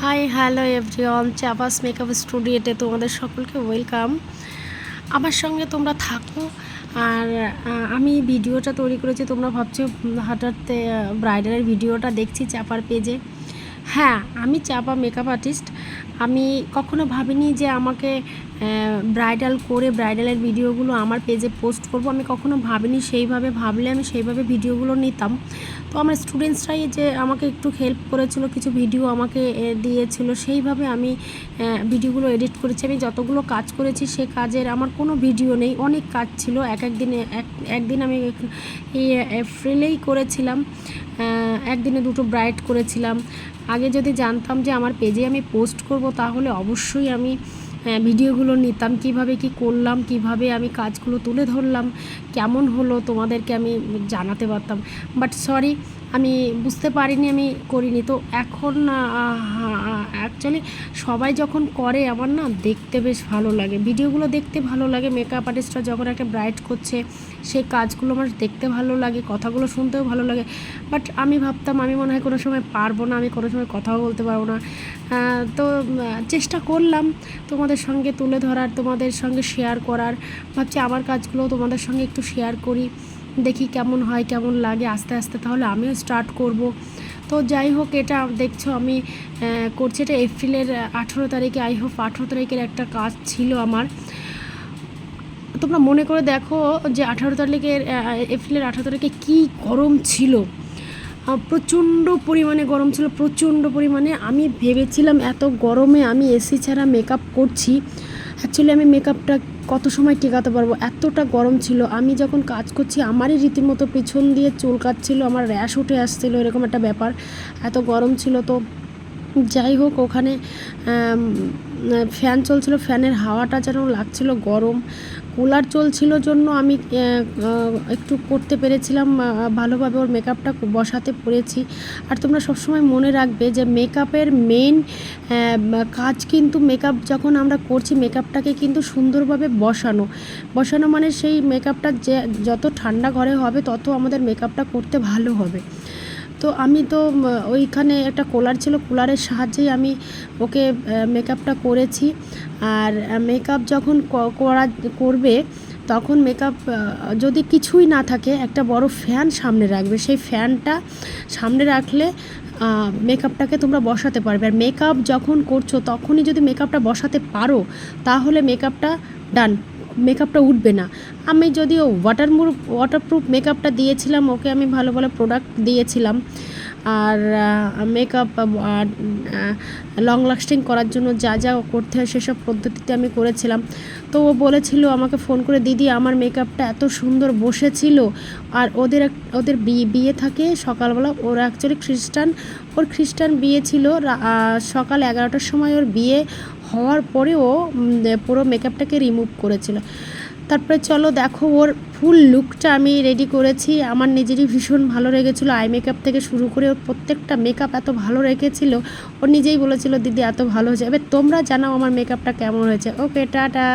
Hi hello everyone, চাবাস makeup স্টুডিওতে তোমাদের সকলকে ওয়েলকাম। আমার সঙ্গে তোমরা থাকো। আর আমি ভিডিওটা তৈরি করেছি, তোমরা ভাবছো হঠাৎ ব্রাইডালের ভিডিওটা দেখছি চাপার পেজে। হ্যাঁ, আমি চাপা মেকআপ আর্টিস্ট। আমি কখনো ভাবিনি যে আমাকে ব্রাইডাল করে ব্রাইডালের ভিডিওগুলো আমার পেজে পোস্ট করব। আমি কখনো ভাবিনি, সেইভাবে ভাবলে আমি সেইভাবে ভিডিওগুলো নিতাম। তো আমার স্টুডেন্টসরাই যে আমাকে একটু হেল্প করেছিল, কিছু ভিডিও আমাকে দিয়েছিল, সেইভাবে আমি ভিডিওগুলো এডিট করেছি। আমি যতগুলো কাজ করেছি সে কাজের আমার কোনো ভিডিও নেই, অনেক কাজ ছিল। একদিন আমি এই এপ্রিলেই করেছিলাম, একদিনে 2টো ব্রাইড করেছিলাম। আগে যদি জানতাম যে আমার পেজে আমি পোস্ট করব, তাহলে অবশ্যই আমি ভিডিওগুলো নিতাম, কিভাবে কি করলাম, কিভাবে আমি কাজগুলো তুলে ধরলাম, কেমন হলো তোমাদেরকে আমি জানাতে পারতাম। বাট সরি, আমি বুঝতে পারিনি, আমি করিনি। তো এখন অ্যাকচুয়ালি সবাই যখন করে আমার না দেখতে বেশ ভালো লাগে, ভিডিওগুলো দেখতে ভালো লাগে। মেকআপ আর্টিস্টরা যখন একটা ব্রাইড করছে সেই কাজগুলো আমার দেখতে ভালো লাগে, কথাগুলো শুনতেও ভালো লাগে। বাট আমি ভাবতাম আমি মনে হয় কোনো সময় পারবো না, আমি কোনো সময় কথাও বলতে পারবো না। তো চেষ্টা করলাম তোমাদের সঙ্গে তুলে ধরার, তোমাদের সঙ্গে শেয়ার করার। ভাবছি আমার কাজগুলো তোমাদের সঙ্গে একটু শেয়ার করি, দেখি কেমন হয়, কেমন লাগে। আস্তে আস্তে তাহলে আমিও স্টার্ট করব। তো যাই হোক, এটা দেখছো আমি করছি, এটা এপ্রিলের 18 তারিখে। আই হোপ 18 তারিখের একটা কাজ ছিল আমার। তোমরা মনে করে দেখো যে 18 তারিখের এপ্রিলের 18 তারিখে কী গরম ছিল। প্রচণ্ড পরিমাণে গরম ছিল, প্রচণ্ড পরিমাণে। আমি ভেবেছিলাম এত গরমে আমি এসি ছাড়া মেকআপ করছি, অ্যাকচুয়ালি আমি মেকআপটা কত সময় টেকাতে পারবো, এতটা গরম ছিল। আমি যখন কাজ করছি আমারই রীতিমতো পেছন দিয়ে চুল কাটছিল, আমার র্যাশ উঠে আসছিলো, এরকম একটা ব্যাপার, এত গরম ছিল। তো যাই হোক, ওখানে ফ্যান চলছিল, ফ্যানের হাওয়াটা যেন লাগছিল গরম। কুলার চলছিল জন্য আমি একটু করতে পেরেছিলাম ভালোভাবে, ওর মেকআপটা বসাতে পেরেছি। আর তোমরা সবসময় মনে রাখবে যে মেকআপের মেন কাজ কিন্তু মেকআপ যখন আমরা করছি, মেকআপটাকে কিন্তু সুন্দরভাবে বসানো মানে সেই মেকআপটা যে যত ঠান্ডা ঘরে হবে তত আমাদের মেকআপটা করতে ভালো হবে। তো আমি তো ওইখানে একটা কুলার ছিল, কুলারের সাহায্যেই আমি ওকে মেকআপটা করেছি। আর মেকআপ যখন করবে তখন মেকআপ যদি কিছুই না থাকে, একটা বড় ফ্যান সামনে রাখবে, সেই ফ্যানটা সামনে রাখলে মেকআপটাকে তোমরা বসাতে পারবে। আর মেকআপ যখন করছো তখনই যদি মেকআপটা বসাতে পারো, তাহলে মেকআপটা ডান, মেকআপটা উঠবে না। আমি যদিও ওয়াটারপ্রুফ মেকআপটা দিয়েছিলাম ওকে, আমি ভালো ভালো প্রোডাক্ট দিয়েছিলাম। আর মেকআপ লং লাস্টিং করার জন্য যা যা করতে হয় সেসব পদ্ধতিতে আমি করেছিলাম। তো ও বলেছিল আমাকে ফোন করে, দিদি আমার মেকআপটা এত সুন্দর বসেছিল। আর ওদের বিয়ে থাকে সকালবেলা, ওর অ্যাকচুয়ালি খ্রিস্টান বিয়ে ছিল, সকাল 11টার সময় ওর বিয়ে হওয়ার পরে ও পুরো মেকআপটাকে রিমুভ করেছিল। তারপরে চলো দেখো, ওর ফুল লুকটা আমি রেডি করেছি, আমার নিজেরই ভীষণ ভালো লেগেছিলো। আই মেকআপ থেকে শুরু করে ওর প্রত্যেকটা মেকআপ এত ভালো রেখেছিল, ও নিজেই বলেছিল দিদি এত ভালো হয়েছে। এবার তোমরা জানাও আমার মেকআপটা কেমন হয়েছে। ওকে, টাটা।